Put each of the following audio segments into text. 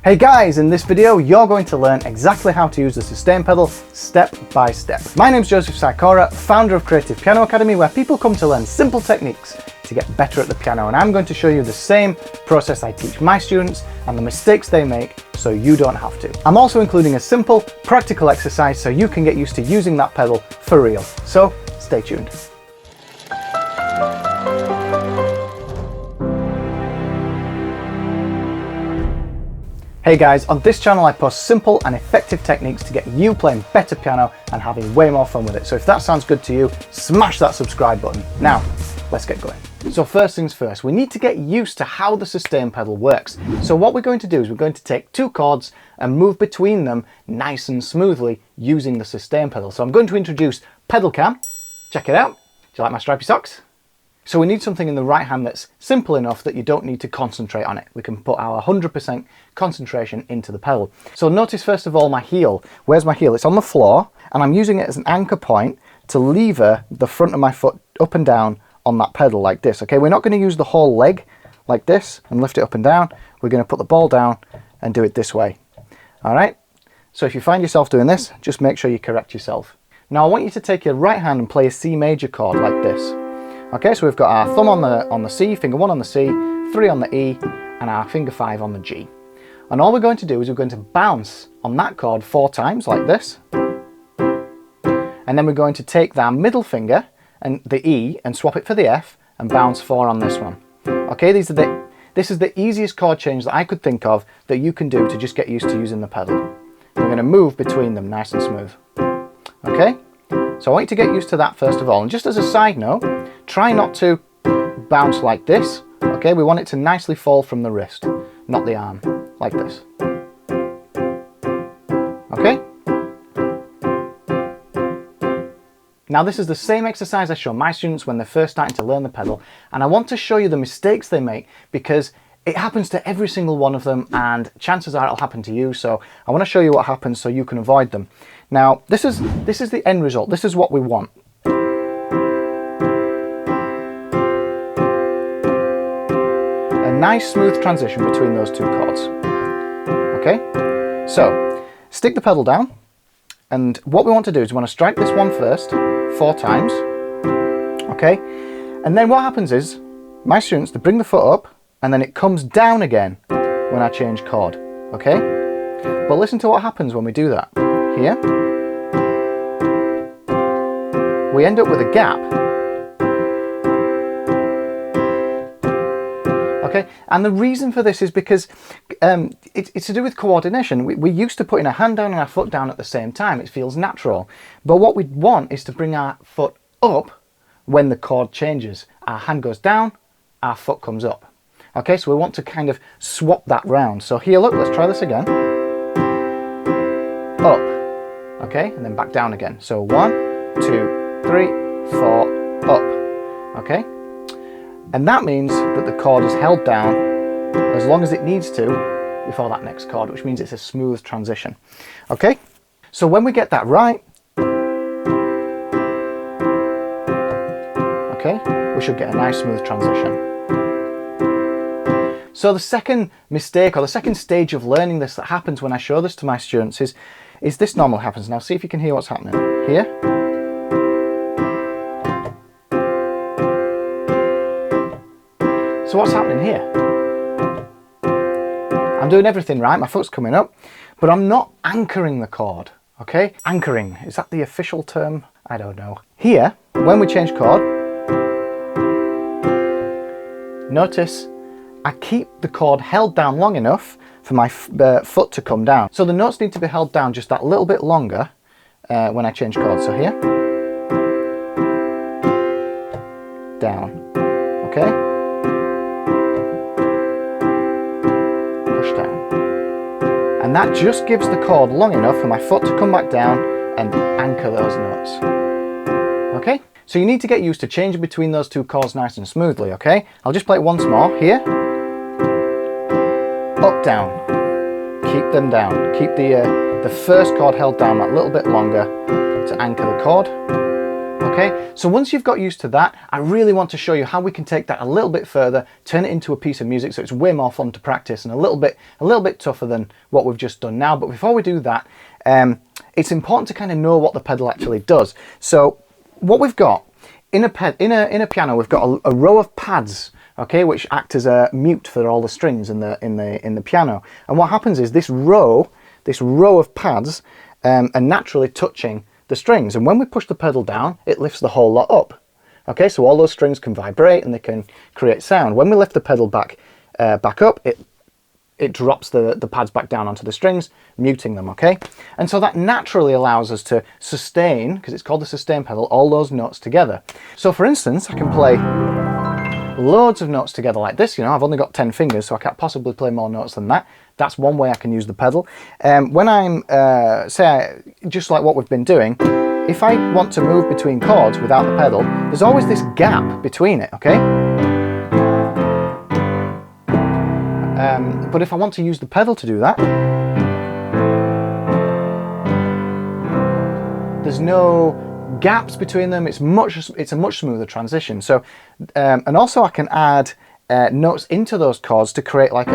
Hey guys, in this video you're going to learn exactly how to use the sustain pedal step by step. My name's Joseph Sikora, founder of Creative Piano Academy, where people come to learn simple techniques to get better at the piano, and I'm going to show you the same process I teach my students and the mistakes they make so you don't have to. I'm also including a simple, practical exercise so you can get used to using that pedal for real. So stay tuned. Hey guys, on this channel I post simple and effective techniques to get you playing better piano and having way more fun with it. So if that sounds good to you, smash that subscribe button. Now, let's get going. So first things first, we need to get used to how the sustain pedal works. So what we're going to do is we're going to take two chords and move between them nice and smoothly using the sustain pedal. So I'm going to introduce pedal cam. Check it out. Do you like my stripy socks? So we need something in the right hand that's simple enough that you don't need to concentrate on it. We can put our 100% concentration into the pedal. So notice first of all my heel. Where's my heel? It's on the floor, and I'm using it as an anchor point to lever the front of my foot up and down on that pedal like this. Okay, we're not going to use the whole leg like this and lift it up and down. We're going to put the ball down and do it this way. All right, so if you find yourself doing this, just make sure you correct yourself. Now I want you to take your right hand and play a C major chord like this. Okay, so we've got our thumb on the C, finger 1 on the C, 3 on the E, and our finger 5 on the G. And all we're going to do is we're going to bounce on that chord 4 times like this. And then we're going to take that middle finger and the E and swap it for the F and bounce 4 on this one. Okay, this is the easiest chord change that I could think of that you can do to just get used to using the pedal. We're going to move between them nice and smooth. Okay? So I want you to get used to that first of all. And just as a side note, try not to bounce like this. Okay, we want it to nicely fall from the wrist, not the arm, like this. Okay? Now this is the same exercise I show my students when they're first starting to learn the pedal, and I want to show you the mistakes they make because it happens to every single one of them, and chances are it'll happen to you. So I want to show you what happens so you can avoid them. Now this is the end result. This is what we want. A nice smooth transition between those two chords. Okay, so stick the pedal down, and what we want to do is we want to strike this one first 4 times. Okay, and then what happens is my students, they bring the foot up and then it comes down again when I change chord. Okay, but listen to what happens when we do that. Here we end up with a gap. Okay, and the reason for this is because it's to do with coordination. We're used to putting our hand down and our foot down at the same time. It feels natural. But what we want is to bring our foot up when the chord changes. Our hand goes down, our foot comes up. Okay, so we want to kind of swap that round. So here, look, let's try this again. Up, okay, and then back down again. So 1, 2, 3, 4, up, okay? And that means that the chord is held down as long as it needs to before that next chord, which means it's a smooth transition. Okay, so when we get that right, okay, we should get a nice smooth transition. So the second mistake, or the second stage of learning this that happens when I show this to my students is this normally happens. Now see if you can hear what's happening. Here. So what's happening here? I'm doing everything right, my foot's coming up, but I'm not anchoring the chord, okay? Anchoring, is that the official term? I don't know. Here, when we change chord, notice I keep the chord held down long enough for my foot to come down. So the notes need to be held down just that little bit longer when I change chords. So here, down, okay? Push down. And that just gives the chord long enough for my foot to come back down and anchor those notes. Okay? So you need to get used to changing between those two chords nice and smoothly, okay? I'll just play it once more. Here. Up, down. Keep them down. Keep the first chord held down that little bit longer to anchor the chord. Okay, so once you've got used to that, I really want to show you how we can take that a little bit further, turn it into a piece of music so it's way more fun to practice and a little bit tougher than what we've just done now. But before we do that, it's important to kind of know what the pedal actually does. So what we've got in a piano, we've got a row of pads, okay, which act as a mute for all the strings in the piano. And what happens is this row of pads are naturally touching the strings, and when we push the pedal down, it lifts the whole lot up. Okay, so all those strings can vibrate and they can create sound. When we lift the pedal back up, it drops the pads back down onto the strings, muting them, okay? And so that naturally allows us to sustain, because it's called the sustain pedal, all those notes together. So for instance, I can play loads of notes together like this. You know, I've only got 10 fingers, so I can't possibly play more notes than that. That's one way I can use the pedal. When I'm, just like what we've been doing, if I want to move between chords without the pedal, there's always this gap between it, okay? But if I want to use the pedal to do that, there's no gaps between them. It's a much smoother transition. So, and also I can add notes into those chords to create like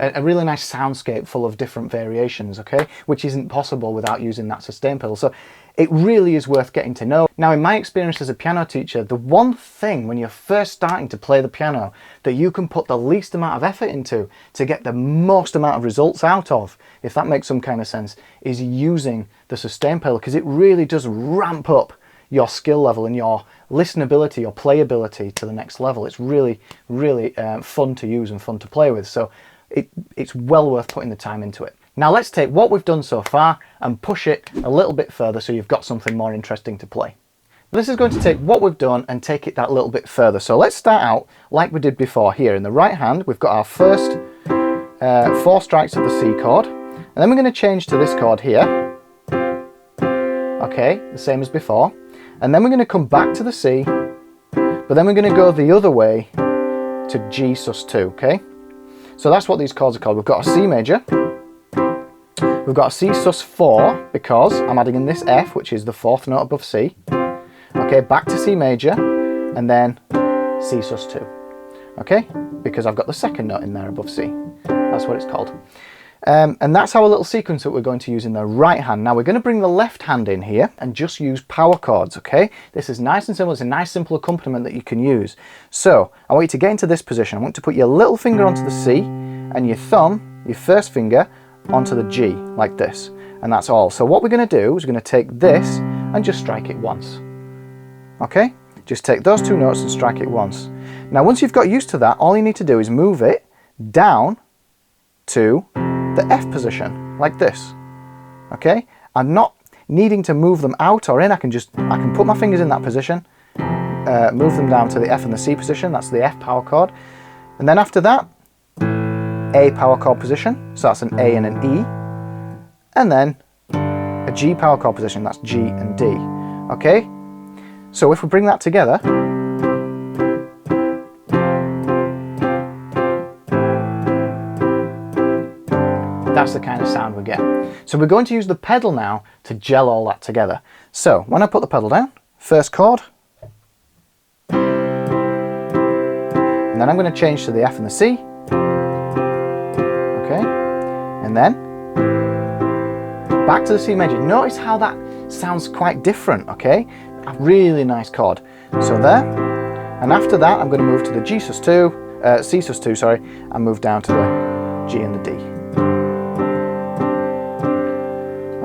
a really nice soundscape full of different variations, okay? Which isn't possible without using that sustain pedal. So it really is worth getting to know. Now, in my experience as a piano teacher, the one thing when you're first starting to play the piano that you can put the least amount of effort into to get the most amount of results out of, if that makes some kind of sense, is using the sustain pedal, because it really does ramp up your skill level and your listenability, your playability to the next level. It's really, really fun to use and fun to play with. So it's well worth putting the time into it. Now let's take what we've done so far and push it a little bit further so you've got something more interesting to play. This is going to take what we've done and take it that little bit further. So let's start out like we did before here. In the right hand, we've got our first 4 strikes of the C chord, and then we're going to change to this chord here. Okay, the same as before. And then we're going to come back to the C, but then we're going to go the other way to G sus2, okay? So that's what these chords are called. We've got a C major, we've got a C sus4 because I'm adding in this F, which is the 4th note above C. Okay, back to C major, and then C sus2. Okay, because I've got the 2nd note in there above C. That's what it's called. And that's our little sequence that we're going to use in the right hand. Now we're going to bring the left hand in here and just use power chords, okay? This is nice and simple. It's a nice simple accompaniment that you can use. So I want you to get into this position. I want you to put your little finger onto the C and your thumb, your first finger, onto the G, like this. And that's all. So what we're going to do is we're going to take this and just strike it once. Okay? Just take those 2 notes and strike it once. Now once you've got used to that, all you need to do is move it down to the F position, like this. Okay? I'm not needing to move them out or in. I can put my fingers in that position, move them down to the F and the C position. That's the F power chord. And then after that, A power chord position. So that's an A and an E. And then a G power chord position. That's G and D. Okay? So if we bring that together, that's the kind of sound we get. So we're going to use the pedal now to gel all that together. So when I put the pedal down, first chord, and then I'm going to change to the F and the C. Okay, and then back to the C major. Notice how that sounds quite different, okay? A really nice chord. So there, and after that I'm going to move to the G sus2, C sus2, sorry, and move down to the G and the D.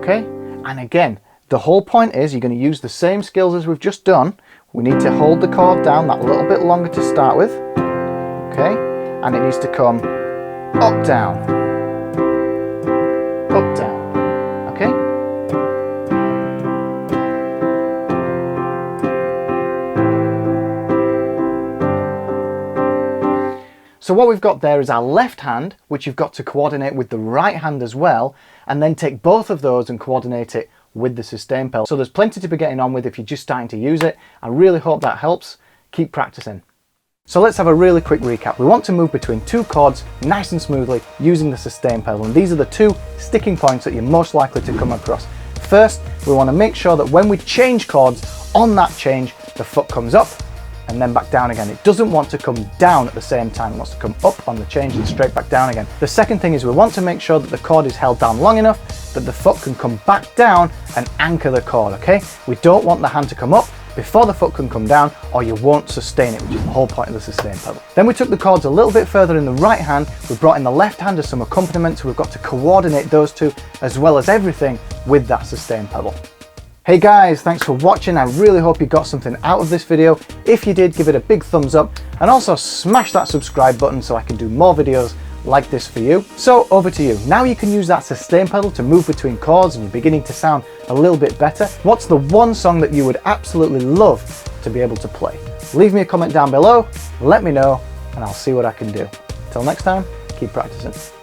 Okay, and again, the whole point is you're going to use the same skills as we've just done. We need to hold the chord down that little bit longer to start with, okay, and it needs to come up, down, okay. So what we've got there is our left hand, which you've got to coordinate with the right hand as well, and then take both of those and coordinate it with the sustain pedal. So there's plenty to be getting on with if you're just starting to use it. I really hope that helps. Keep practicing. So let's have a really quick recap. We want to move between two chords nice and smoothly using the sustain pedal, and these are the two sticking points that you're most likely to come across. First, we want to make sure that when we change chords, on that change, the foot comes up and then back down again. It doesn't want to come down at the same time. It wants to come up on the change and straight back down again. The second thing is we want to make sure that the chord is held down long enough that the foot can come back down and anchor the chord, okay? We don't want the hand to come up before the foot can come down, or you won't sustain it, which is the whole point of the sustain pedal. Then we took the chords a little bit further in the right hand, we brought in the left hand as some accompaniment, so we've got to coordinate those two as well as everything with that sustain pedal. Hey guys, thanks for watching. I really hope you got something out of this video. If you did, give it a big thumbs up and also smash that subscribe button so I can do more videos like this for you. So over to you. Now you can use that sustain pedal to move between chords and you're beginning to sound a little bit better. What's the one song that you would absolutely love to be able to play? Leave me a comment down below, let me know, and I'll see what I can do. Till next time, keep practicing.